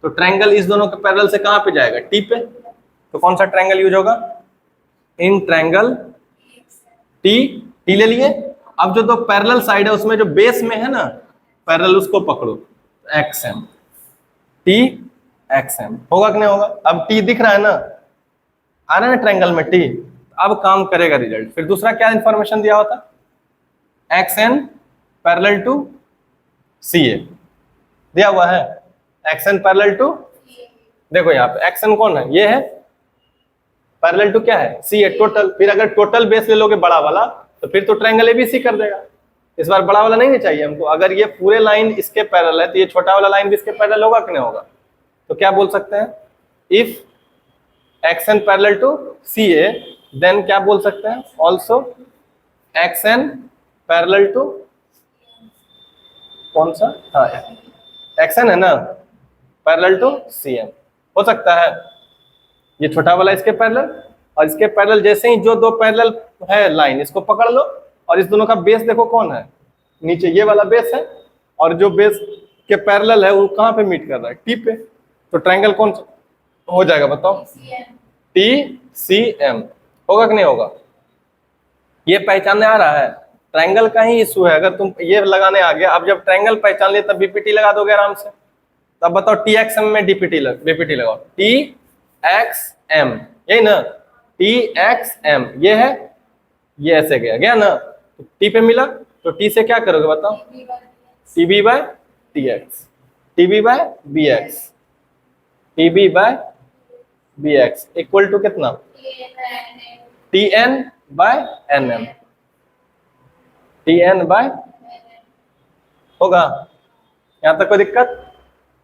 Speaker 1: तो ट्रायंगल इस दोनों के पैरेलल से कहां पे जाएगा? टी पे। तो कौन सा ट्रायंगल यूज होगा? इन ट्रायंगल टी ले लिए। अब जो दो पैरेलल साइड है उसमें जो बेस में है ना पैरेलल, उसको पकड़ो, X M T X M. होगा कि नहीं होगा? अब टी दिख रहा है ना, आ रहा है ना ट्रायंगल में टी, अब काम करेगा रिजल्ट। फिर दूसरा क्या इंफॉर्मेशन दिया होता? X N parallel to C ए दिया हुआ है। एक्स एन पैरेलल टू, देखो यहाँ पे एक्स एन कौन है? ये है। पैरेलल टू क्या है? सी ए टोटल। फिर अगर टोटल बेस ले लोगे बड़ा वाला, तो फिर तो ट्रायंगल एबीसी कर देगा। इस बार बड़ा वाला नहीं चाहिए हमको। अगर ये पूरे लाइन इसके पैरेलल है तो ये छोटा वाला लाइन भी इसके पैरेलल होगा कि नहीं होगा? तो क्या बोल सकते हैं? If X N parallel to C A, then क्या बोल सकते हैं? Also X N parallel to कौन सा? हाँ, एक्स एन है ना, पैरेलल टू सी एन। हो सकता है ये छोटा वाला इसके पैरेलल और इसके पैरेलल, जैसे ही जो दो पैरेलल है लाइन, इसको पकड़ लो और इस दोनों का बेस देखो कौन है? नीचे ये वाला बेस है और जो बेस के पैरेलल है वो कहाँ पे मीट कर रहा है? टी पे। तो ट्रायंगल कौन सा हो जाएगा बताओ? T C M. होगा कि नहीं होगा? ये पहचानने आ रहा है? ट्रायंगल का ही इशू है। अगर तुम ये लगाने आ गया, अब जब ट्रायंगल पहचान लिया तब बीपीटी लगा दोगे आराम से। तब बताओ टी एक्स एम में बीपीटी लगाओ। टी एक्स एम, यही ना? टी एक्स एम ये है, ये ऐसे गया ना? तो टी पे मिला तो टी से क्या करोगे बताओ? T B by T X, T B by B X, T B by B X equal to कितना? T N by N M, T N by. होगा यहां तक कोई दिक्कत?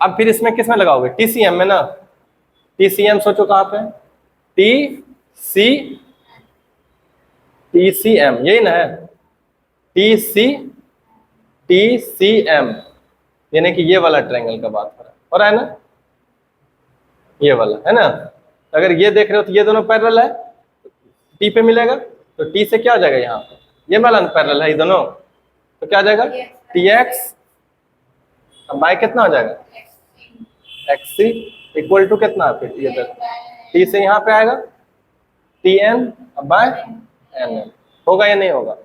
Speaker 1: अब फिर इसमें किस में लगाओगे? टीसीएम में ना? टीसीएम सोचो कहां पे? टी सी एम, यही ना है? टी सी एम, यानी कि ये वाला ट्रायंगल का बात हो रहा है ना? ये वाला है ना? अगर ये देख रहे हो तो ये दोनों पैरेलल है, टी पे मिलेगा तो टी से क्या हो जाएगा? यहाँ ये वाला पैरेलल है ये दोनों, तो क्या आ जाएगा? टी एक्स बाय कितना हो जाएगा? एक्स सी इक्वल टू कितना? फिर ये तक टी से यहाँ पे आएगा T N by N M. होगा या नहीं होगा?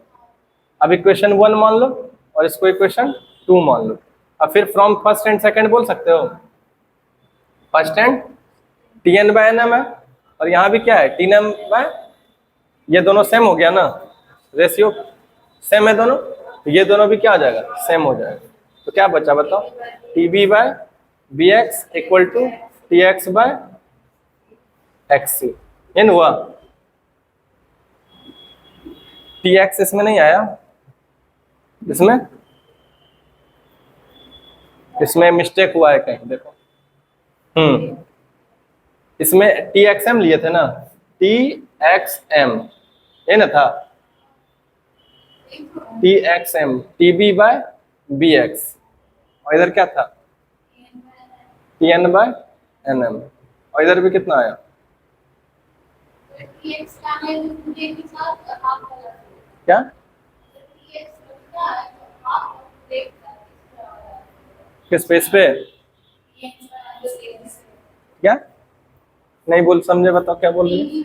Speaker 1: अब इक्वेशन 1 मान लो और इसको इक्वेशन 2 मान लो। अब फिर फ्रॉम फर्स्ट एंड सेकंड बोल सकते हो। First and T N by N M है, और यहाँ भी क्या है? टी एन बाय, ये दोनों सेम हो गया ना? रेशियो सेम है दोनों, तो ये दोनों भी क्या आ जाएगा? सेम हो जाएगा। तो क्या बचा बताओ? T B by B X equal to T X by X C. इन हुआ? टी एक्स इसमें नहीं आया, इसमें मिस्टेक हुआ है कहीं, देखो। इसमें टी एक्स एम लिए थे ना? टी एक्स एम ये ना था? T X M T B by B X, और इधर क्या था? T N by N M, और इधर भी कितना आया? क्या? किस पेज पे? क्या नहीं बोल समझे, बताओ क्या बोल रही?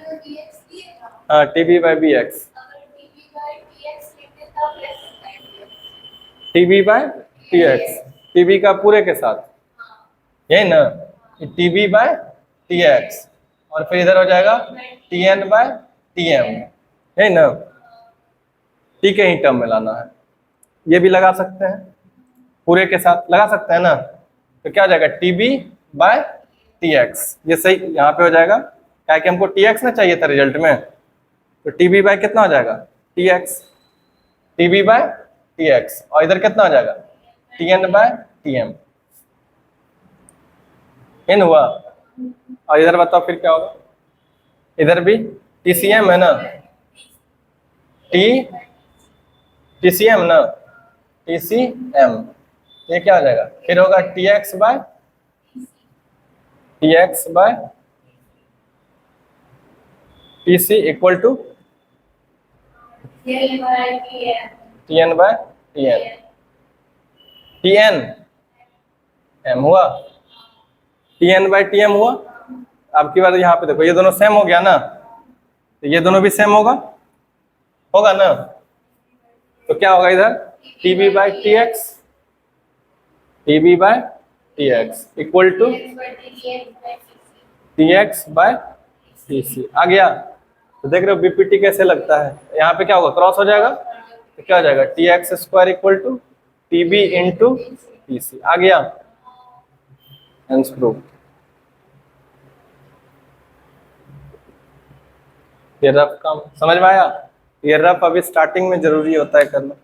Speaker 1: हाँ, T B by B X, T B by T X, T B का पूरे के साथ, यही ना? T B by T X, और फिर इधर हो जाएगा T N by T M, यही ना? टी के ही टर्म में लाना है। ये भी लगा सकते हैं, पूरे के साथ लगा सकते हैं ना? तो क्या हो जाएगा? T B by T X, ये सही यहाँ पे हो जाएगा, क्या कि हमको टी एक्स ना चाहिए था रिजल्ट में। तो टी बी बाय कितना हो जाएगा? T X, T B by T X, और इधर कितना हो जाएगा? T N by T M. इन हुआ? और इधर बताओ फिर क्या होगा? इधर भी टी सी एम है ना? टी सी एम ना? टी सी एम, ये क्या हो जाएगा? फिर होगा T X by T C equal to T N by T N M हुआ? T N by T M हुआ? अब की बार यहाँ पे देखो, ये दोनों सेम हो गया ना? तो ये दोनों भी सेम होगा ना? तो क्या होगा इधर? T B by T X, T B by T X equal to T X by T C. आ गया? तो देख रहे हो बीपीटी कैसे लगता है? यहाँ पे क्या होगा? क्रॉस हो जाएगा, तो क्या हो जाएगा? T X square equal to T B into T C. आ गया? Answer prove. ये रफ काम समझ में आया? ये रफ अभी स्टार्टिंग में जरूरी होता है करना।